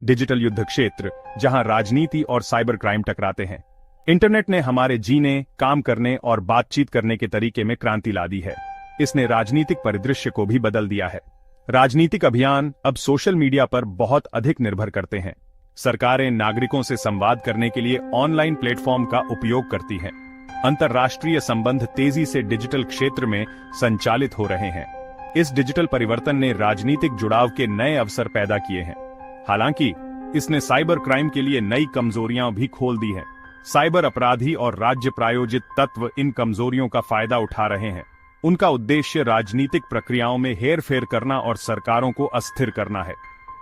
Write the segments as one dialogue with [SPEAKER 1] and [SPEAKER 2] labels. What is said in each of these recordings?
[SPEAKER 1] Digital युद्ध क्षेत्र जहां राजनीति और साइबर क्राइम टकराते हैं। इंटरनेट ने हमारे जीने, काम करने और बातचीत करने के तरीके में क्रांति ला दी है। इसने राजनीतिक परिदृश्य को भी बदल दिया है। राजनीतिक अभियान अब सोशल मीडिया पर बहुत अधिक निर्भर करते हैं। सरकारें नागरिकों से संवाद करने के लिए ऑनलाइन प्लेटफॉर्म का उपयोग करती हैं। अंतर्राष्ट्रीय संबंध तेजी से डिजिटल क्षेत्र में संचालित हो रहे हैं। इस डिजिटल परिवर्तन ने राजनीतिक जुड़ाव के नए अवसर पैदा किए हैं। हालांकि इसने साइबर क्राइम के लिए नई कमजोरियां भी खोल दी हैं। साइबर अपराधी और राज्य प्रायोजित तत्व इन कमजोरियों का फायदा उठा रहे हैं। उनका उद्देश्य राजनीतिक प्रक्रियाओं में हेरफेर करना और सरकारों को अस्थिर करना है।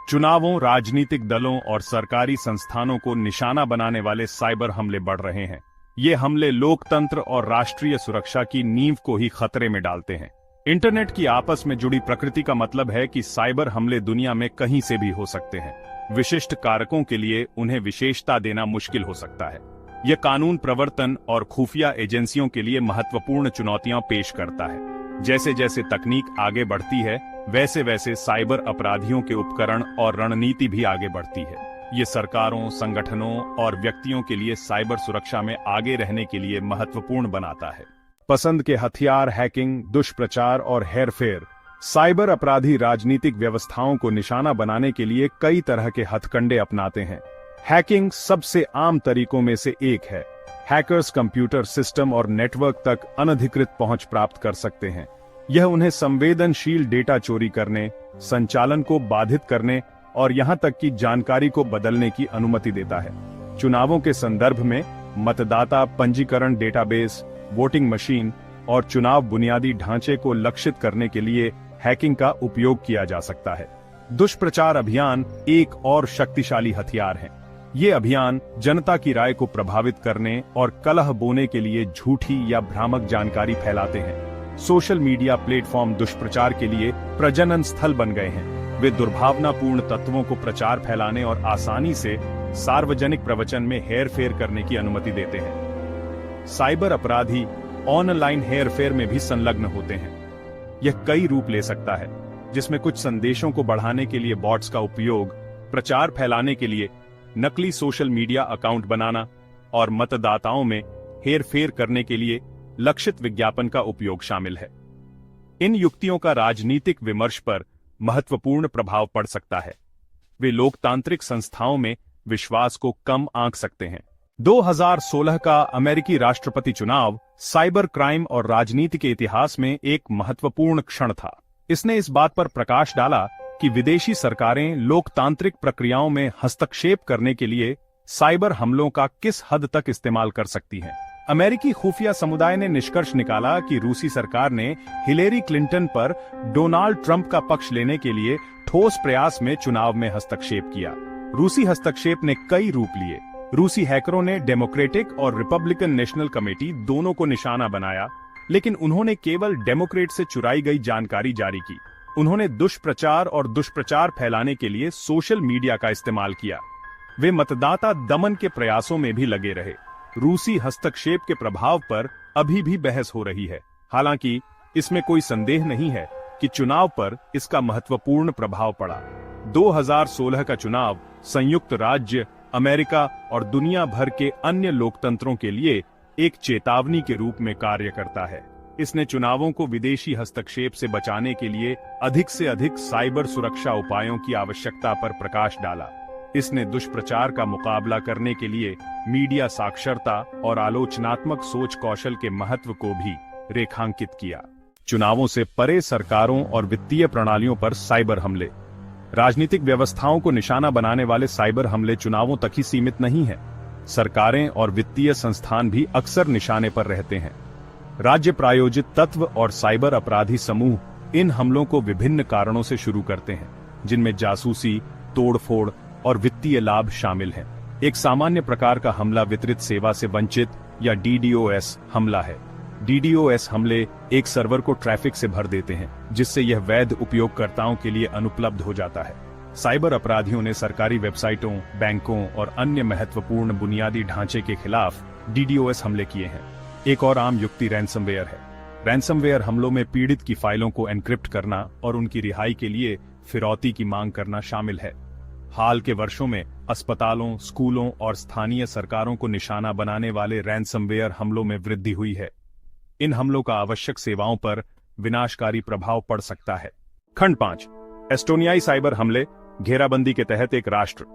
[SPEAKER 1] चुनावों, राजनीतिक दलों और सरकारी संस्थानों को निशाना बनाने वाले साइबर हमले बढ़ रहे हैं। ये हमले लोकतंत्र और राष्ट्रीय सुरक्षा की नींव को ही खतरे में डालते हैं। इंटरनेट की आपस में जुड़ी प्रकृति का मतलब है कि साइबर हमले दुनिया में कहीं से भी हो सकते हैं। विशिष्ट कारकों के लिए उन्हें विशेषता देना मुश्किल हो सकता है। यह कानून प्रवर्तन और खुफिया एजेंसियों के लिए महत्वपूर्ण चुनौतियां पेश करता है। जैसे जैसे तकनीक आगे बढ़ती है, वैसे वैसे साइबर अपराधियों के उपकरण और रणनीति भी आगे बढ़ती है। ये सरकारों, संगठनों और व्यक्तियों के लिए साइबर सुरक्षा में आगे रहने के लिए महत्वपूर्ण बनाता है। पसंद के हथियार, हैकिंग, दुष्प्रचार और हेरफेर। साइबर अपराधी राजनीतिक व्यवस्थाओं को निशाना बनाने के लिए कई तरह के हथकंडे अपनाते हैं। हैकिंग सबसे आम तरीकों में से एक है। हैकर्स कंप्यूटर सिस्टम और नेटवर्क तक अनधिकृत पहुंच प्राप्त कर सकते हैं। यह उन्हें संवेदनशील डेटा चोरी करने, संचालन को बाधित करने और यहां तक कि जानकारी को बदलने की अनुमति देता है। चुनावों के संदर्भ में मतदाता पंजीकरण डेटाबेस, वोटिंग मशीन और चुनाव बुनियादी ढांचे को लक्षित करने के लिए हैकिंग का उपयोग किया जा सकता है। दुष्प्रचार अभियान एक और शक्तिशाली हथियार है। ये अभियान जनता की राय को प्रभावित करने और कलह बोने के लिए झूठी या भ्रामक जानकारी फैलाते हैं। सोशल मीडिया प्लेटफॉर्म दुष्प्रचार के लिए प्रजनन स्थल बन गए हैं। वे दुर्भावनापूर्ण तत्वों को प्रचार फैलाने और आसानी से सार्वजनिक प्रवचन में हेरफेर करने की अनुमति देते हैं। साइबर अपराधी ऑनलाइन हेरफेर में भी संलग्न होते हैं। यह कई रूप ले सकता है, जिसमें कुछ संदेशों को बढ़ाने के लिए बॉट्स का उपयोग, प्रचार फैलाने के लिए नकली सोशल मीडिया अकाउंट बनाना और मतदाताओं में हेरफेर करने के लिए लक्षित विज्ञापन का उपयोग शामिल है। इन युक्तियों का राजनीतिक विमर्श पर महत्वपूर्ण प्रभाव पड़ सकता है। वे लोकतांत्रिक संस्थाओं में विश्वास को कम आंक सकते हैं। 2016 का अमेरिकी राष्ट्रपति चुनाव साइबर क्राइम और राजनीति के इतिहास में एक महत्वपूर्ण क्षण था। इसने इस बात पर प्रकाश डाला कि विदेशी सरकारें लोकतांत्रिक प्रक्रियाओं में हस्तक्षेप करने के लिए साइबर हमलों का किस हद तक इस्तेमाल कर सकती हैं। अमेरिकी खुफिया समुदाय ने निष्कर्ष निकाला कि रूसी सरकार ने हिलेरी क्लिंटन पर डोनाल्ड ट्रंप का पक्ष लेने के लिए ठोस प्रयास में चुनाव में हस्तक्षेप किया। रूसी हस्तक्षेप ने कई रूप लिए। रूसी हैकरों ने डेमोक्रेटिक और रिपब्लिकन नेशनल कमेटी दोनों को निशाना बनाया, लेकिन उन्होंने केवल डेमोक्रेट से चुराई गई जानकारी जारी की। उन्होंने दुष्प्रचार और दुष्प्रचार फैलाने के लिए सोशल मीडिया का इस्तेमाल किया। वे मतदाता दमन के प्रयासों में भी लगे रहे। रूसी हस्तक्षेप के प्रभाव पर अभी भी बहस हो रही है। हालांकि इसमें कोई संदेह नहीं है कि चुनाव पर इसका महत्वपूर्ण प्रभाव पड़ा। 2016 का चुनाव संयुक्त राज्य अमेरिका और दुनिया भर के अन्य लोकतंत्रों के लिए एक चेतावनी के रूप में कार्य करता है। इसने चुनावों को विदेशी हस्तक्षेप से बचाने के लिए अधिक से अधिक साइबर सुरक्षा उपायों की आवश्यकता पर प्रकाश डाला। इसने दुष्प्रचार का मुकाबला करने के लिए मीडिया साक्षरता और आलोचनात्मक सोच कौशल के महत्व को भी रेखांकित किया। चुनावों से परे सरकारों और वित्तीय प्रणालियों पर साइबर हमले। राजनीतिक व्यवस्थाओं को निशाना बनाने वाले साइबर हमले चुनावों तक ही सीमित नहीं है। सरकारें और वित्तीय संस्थान भी अक्सर निशाने पर रहते हैं। राज्य प्रायोजित तत्व और साइबर अपराधी समूह इन हमलों को विभिन्न कारणों से शुरू करते हैं, जिनमें जासूसी, तोड़फोड़ और वित्तीय लाभ शामिल हैं। एक सामान्य प्रकार का हमला वितरित सेवा से वंचित या DDoS हमला है। DDoS हमले एक सर्वर को ट्रैफिक से भर देते हैं, जिससे यह वैध उपयोगकर्ताओं के लिए अनुपलब्ध हो जाता है। साइबर अपराधियों ने सरकारी वेबसाइटों, बैंकों और अन्य महत्वपूर्ण बुनियादी ढांचे के खिलाफ DDoS हमले किए हैं। एक और आम युक्ति रैंसमवेयर है। रैंसमवेयर हमलों में पीड़ित की फाइलों को एन्क्रिप्ट करना और उनकी रिहाई के लिए फिरौती की मांग करना शामिल है। हाल के वर्षों में अस्पतालों, स्कूलों और स्थानीय सरकारों को निशाना बनाने वाले रैनसमवेयर हमलों में वृद्धि हुई है। इन हमलों का आवश्यक सेवाओं पर विनाशकारी प्रभाव पड़ सकता है। खंड 5। एस्टोनियाई साइबर हमले, घेराबंदी के तहत एक राष्ट्र।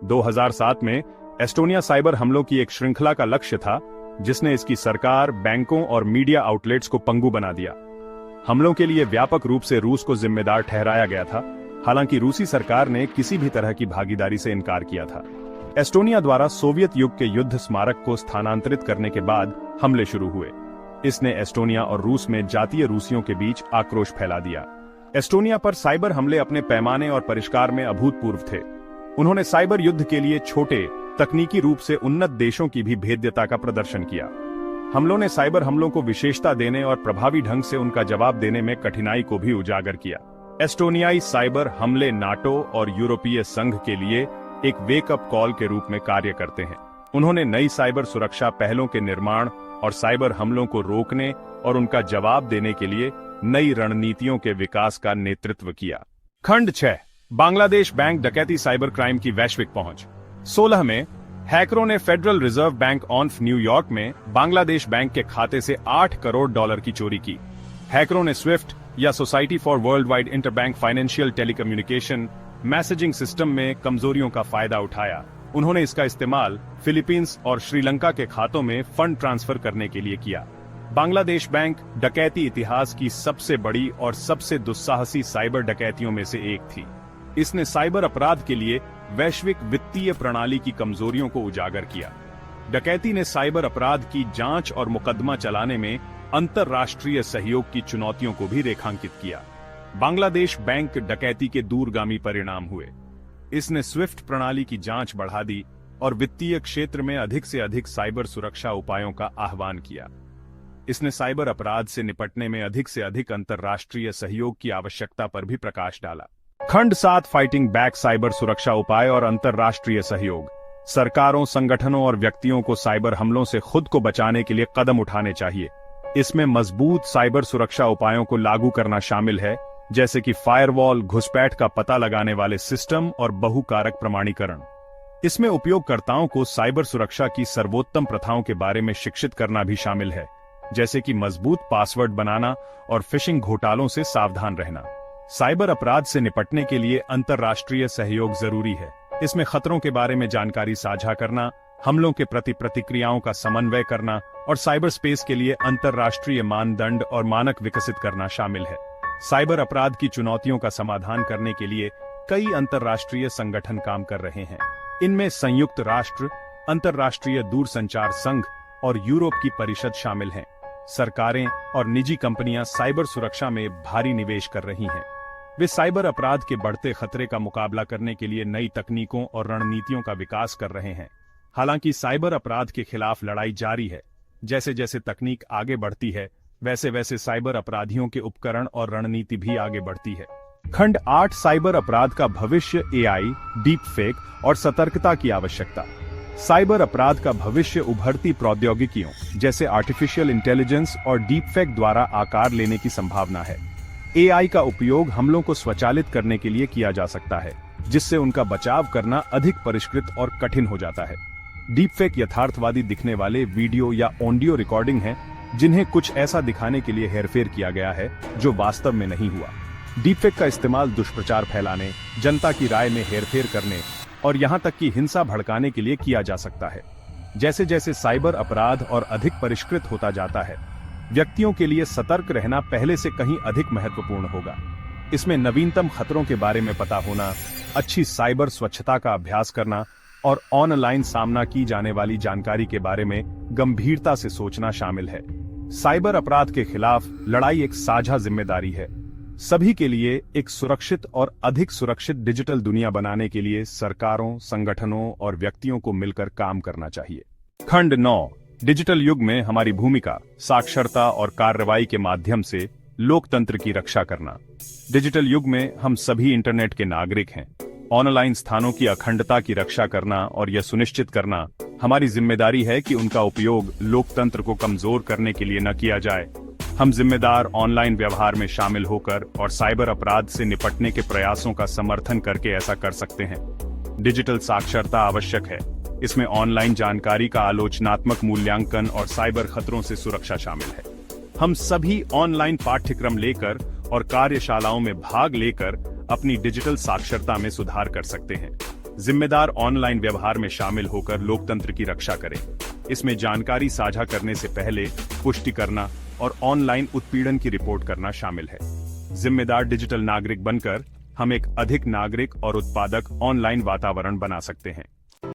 [SPEAKER 1] 2007 में एस्टोनिया साइबर हमलों की एक श्रृंखला का लक्ष्य था, जिसने इसकी सरकार, बैंकों और मीडिया आउटलेट्स को पंगु बना दिया। हमलों के लिए व्यापक रूप से रूस को जिम्मेदार ठहराया गया था, हालांकि रूसी सरकार ने किसी भी तरह की भागीदारी से इनकार किया था। एस्टोनिया द्वारा सोवियत युग के युद्ध स्मारक को स्थानांतरित करने के बाद हमले शुरू हुए। इसने एस्टोनिया और रूस में जातीय रूसियों के बीच आक्रोश फैला दिया। एस्टोनिया पर साइबर हमले अपने पैमाने और परिष्कार में अभूतपूर्व थे। उन्होंने साइबर युद्ध के लिए छोटे, तकनीकी रूप से उन्नत देशों की भी भेद्यता का प्रदर्शन किया। हमलों ने साइबर हमलों को विशेषता देने और प्रभावी ढंग से उनका जवाब देने में कठिनाई को भी उजागर किया। एस्टोनियाई साइबर हमले नाटो और यूरोपीय संघ के लिए एक वेकअप कॉल के रूप में कार्य करते हैं। उन्होंने नई साइबर सुरक्षा पहलों के निर्माण और साइबर हमलों को रोकने और उनका जवाब देने के लिए नई रणनीतियों के विकास का नेतृत्व किया। खंड 6। बांग्लादेश बैंक डकैती साइबर क्राइम की वैश्विक पहुंच। 16 में हैकरों ने federal reserve bank of New York में बांग्लादेश बैंक के खाते से $8 करोड़ की चोरी की। हैकरों ने स्विफ्ट या society for world wide interbank financial telecommunication messaging system में कमजोरियों का फायदा उठाया। उन्होंने इसका इस्तेमाल फिलीपींस और श्रीलंका के खातों में फंड ट्रांसफर करने के लिए किया। बांग्लादेश बैंक डकैती इतिहास की सबसे बड़ी और सबसे दुस्साहसी साइबर डकैतियों में से एक थी। इसने साइबर अपराध के लिए वैश्विक वित्तीय प्रणाली की कमजोरियों को उजागर किया। डकैती ने साइबर अपराध की जांच और मुकदमा चलाने में अंतर्राष्ट्रीय सहयोग की चुनौतियों को भी रेखांकित किया। बांग्लादेश बैंक डकैती के दूरगामी परिणाम हुए। इसने स्विफ्ट प्रणाली की जांच बढ़ा दी और वित्तीय क्षेत्र में अधिक से अधिक साइबर सुरक्षा उपायों का आह्वान किया। इसने साइबर अपराध से निपटने में अधिक से अधिक अंतर्राष्ट्रीय सहयोग की आवश्यकता पर भी प्रकाश डाला। खंड 7। फाइटिंग बैक साइबर सुरक्षा उपाय और अंतर्राष्ट्रीय सहयोग। सरकारों, संगठनों और व्यक्तियों को साइबर हमलों से खुद को बचाने के लिए कदम उठाने चाहिए। इसमें मजबूत साइबर सुरक्षा उपायों को लागू करना शामिल है, जैसे कि फायरवॉल, घुसपैठ का पता लगाने वाले सिस्टम और बहुकारक प्रमाणीकरण। इसमें उपयोगकर्ताओं को साइबर सुरक्षा की सर्वोत्तम प्रथाओं के बारे में शिक्षित करना भी शामिल है, जैसे कि मजबूत पासवर्ड बनाना और फिशिंग घोटालों से सावधान रहना। साइबर अपराध से निपटने के लिए अंतर्राष्ट्रीय सहयोग जरूरी है। इसमें खतरों के बारे में जानकारी साझा करना, हमलों के प्रति प्रतिक्रियाओं का समन्वय करना और साइबर स्पेस के लिए अंतर्राष्ट्रीय मानदंड और मानक विकसित करना शामिल है। साइबर अपराध की चुनौतियों का समाधान करने के लिए कई अंतर्राष्ट्रीय संगठन काम कर रहे हैं। इनमें संयुक्त राष्ट्र, अंतर्राष्ट्रीय दूरसंचार संघ और यूरोप की परिषद शामिल हैं। सरकारें और निजी कंपनियां साइबर सुरक्षा में भारी निवेश कर रही हैं। वे साइबर अपराध के बढ़ते खतरे का मुकाबला करने के लिए नई तकनीकों और रणनीतियों का विकास कर रहे हैं। हालांकि साइबर अपराध के खिलाफ लड़ाई जारी है। जैसे जैसे तकनीक आगे बढ़ती है, वैसे वैसे साइबर अपराधियों के उपकरण और रणनीति भी आगे बढ़ती है। खंड 8। साइबर अपराध का भविष्य, एआई, डीप फेक और सतर्कता की आवश्यकता। साइबर अपराध का भविष्य उभरती प्रौद्योगिकियों जैसे आर्टिफिशियल इंटेलिजेंस और डीप फेक द्वारा आकार लेने की संभावना है। एआई का उपयोग हमलों को स्वचालित करने के लिए किया जा सकता है, जिससे उनका बचाव करना अधिक परिष्कृत और कठिन हो जाता है। डीप फेक यथार्थवादी दिखने वाले वीडियो या ऑडियो रिकॉर्डिंग हैं, जिन्हें कुछ ऐसा दिखाने के लिए हेरफेर किया गया है जो वास्तव में नहीं हुआ। डीपफेक का इस्तेमाल दुष्प्रचार फैलाने, जनता की राय में हेरफेर करने और यहां तक कि हिंसा भड़काने के लिए किया जा सकता है। जैसे जैसे साइबर अपराध और अधिक परिष्कृत होता जाता है, व्यक्तियों के लिए सतर्क रहना पहले से कहीं अधिक महत्वपूर्ण होगा। इसमें नवीनतम खतरों के बारे में पता होना, अच्छी साइबर स्वच्छता का अभ्यास करना और ऑनलाइन सामना की जाने वाली जानकारी के बारे में गंभीरता से सोचना शामिल है। साइबर अपराध के खिलाफ लड़ाई एक साझा जिम्मेदारी है। सभी के लिए एक सुरक्षित और अधिक सुरक्षित डिजिटल दुनिया बनाने के लिए सरकारों, संगठनों और व्यक्तियों को मिलकर काम करना चाहिए। खंड 9। डिजिटल युग में हमारी भूमिका, साक्षरता और कार्रवाई के माध्यम से लोकतंत्र की रक्षा करना। डिजिटल युग में हम सभी इंटरनेट के नागरिक हैं। ऑनलाइन स्थानों की अखंडता की रक्षा करना और यह सुनिश्चित करना हमारी जिम्मेदारी है कि उनका उपयोग लोकतंत्र को कमजोर करने के लिए न किया जाए। हम जिम्मेदार ऑनलाइन व्यवहार में शामिल होकर और साइबर अपराध से निपटने के प्रयासों का समर्थन करके ऐसा कर सकते हैं। डिजिटल साक्षरता आवश्यक है। इसमें ऑनलाइन जानकारी का आलोचनात्मक मूल्यांकन और साइबर खतरों से सुरक्षा शामिल है। हम सभी ऑनलाइन पाठ्यक्रम लेकर और कार्यशालाओं में भाग लेकर अपनी डिजिटल साक्षरता में सुधार कर सकते हैं। जिम्मेदार ऑनलाइन व्यवहार में शामिल होकर लोकतंत्र की रक्षा करें। इसमें जानकारी साझा करने से पहले पुष्टि करना और ऑनलाइन उत्पीड़न की रिपोर्ट करना शामिल है। जिम्मेदार डिजिटल नागरिक बनकर हम एक अधिक नागरिक और उत्पादक ऑनलाइन वातावरण बना सकते हैं।